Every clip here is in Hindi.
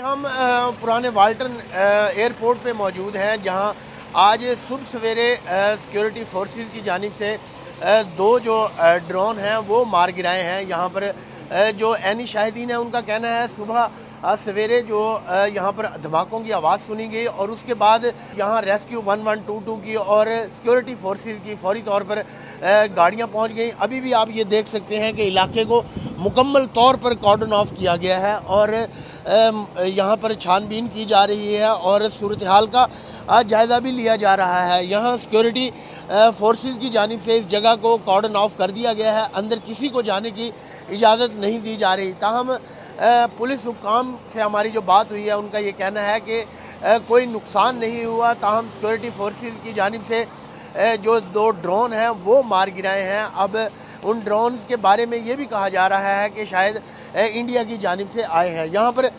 हम पुराने वाल्टन एयरपोर्ट पे मौजूद हैं, जहां आज सुबह सवेरे सिक्योरिटी फोर्सेस की जानिब से दो जो ड्रोन हैं वो मार गिराए हैं। यहाँ पर जो ऐनी शाहिदीन है उनका कहना है सुबह सवेरे जो यहाँ पर धमाकों की आवाज़ सुनी गई और उसके बाद यहाँ रेस्क्यू 1122 की और सिक्योरिटी फोर्सेस की फौरी तौर पर गाड़ियाँ पहुँच गई। अभी भी आप ये देख सकते हैं कि इलाके को मुकम्मल तौर पर कॉर्डन ऑफ किया गया है और यहाँ पर छानबीन की जा रही है और सूरत हाल का जायज़ा भी लिया जा रहा है। यहाँ सिक्योरिटी फोर्सेस की जानिब से इस जगह को कॉर्डन ऑफ कर दिया गया है, अंदर किसी को जाने की इजाज़त नहीं दी जा रही। ताहम पुलिस हुक्काम से हमारी जो बात हुई है उनका ये कहना है कि कोई नुकसान नहीं हुआ। ताहम सिक्योरिटी फोर्सेस की जानिब से जो दो ड्रोन हैं वो मार गिराए हैं। अब उन ड्रोन के बारे में ये भी कहा जा रहा है कि शायद इंडिया की जानिब से आए हैं। यहाँ पर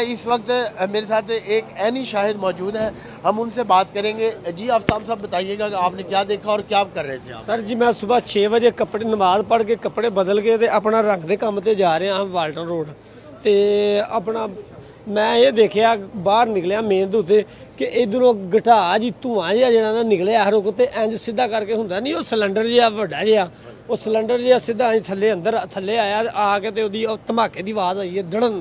इस वक्त मेरे साथ एक ऐनी शाहिद मौजूद हैं, हम उनसे बात करेंगे। जी आफ्ताब साहब बताइएगा कि आपने क्या देखा और क्या कर रहे थे आप? सर जी मैं सुबह 6 बजे कपड़े नमाज पढ़ के कपड़े बदल के अपना रंग के काम से जा रहे हैं वाल्टन रोड तो अपना मैं ये देखा बाहर निकलिया मेन उत्ते कि इधरों घटा जी धुआं जिहा जो निकलिया हर तो इंज सीधा करके होंगे नहीं वो सिलेंडर जिहा वड्डा जिहा वो सिलेंडर जिहा सीधा थले अंदर थले आया आके तो धमाके की आवाज़ आई है धड़न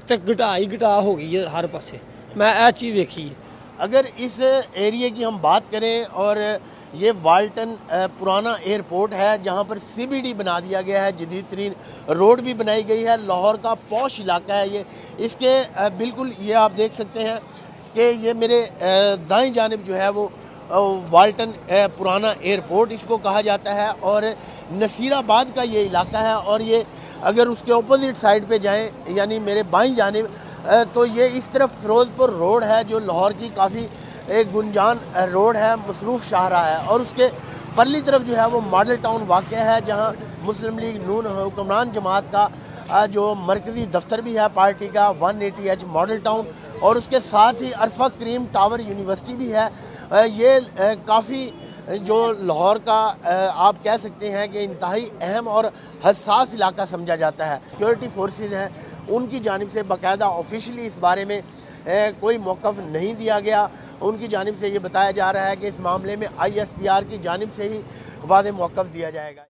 तो घटा ही घटा हो गई है हर पासे। मैं यह चीज़ देखी है। अगर इस एरिए की हम बात करें और ये वाल्टन पुराना एयरपोर्ट है जहाँ पर CBD बना दिया गया है, जदीद तरीन रोड भी बनाई गई है, लाहौर का पॉश इलाका है ये। इसके बिल्कुल ये आप देख सकते हैं कि ये मेरे दाईं जानिब जो है वो वाल्टन पुराना एयरपोर्ट इसको कहा जाता है और नसीराबाद का ये इलाका है। और ये अगर उसके अपोजिट साइड पे जाएं यानी मेरे बाईं जानिब तो ये इस तरफ फिरोजपुर रोड है जो लाहौर की काफ़ी एक गुंजान रोड है, मसरूफ़ शाहरा है। और उसके परली तरफ जो है वो मॉडल टाउन वाक़या है जहाँ मुस्लिम लीग नून हुक्मरान जमात का जो मरकज़ी दफ्तर भी है पार्टी का 180H मॉडल टाउन और उसके साथ ही अरफा करीम टावर यूनिवर्सिटी भी है। ये काफ़ी जो लाहौर का आप कह सकते हैं कि इंतहाई अहम और हसास इलाका समझा जाता है। सिक्योरिटी फोर्सेस हैं उनकी जानिब से बाकायदा ऑफिशियली इस बारे में कोई मौक़िफ़ नहीं दिया गया। उनकी जानिब से ये बताया जा रहा है कि इस मामले में ISPR की जानिब से ही वाज़ेह मौक़िफ़ दिया जाएगा।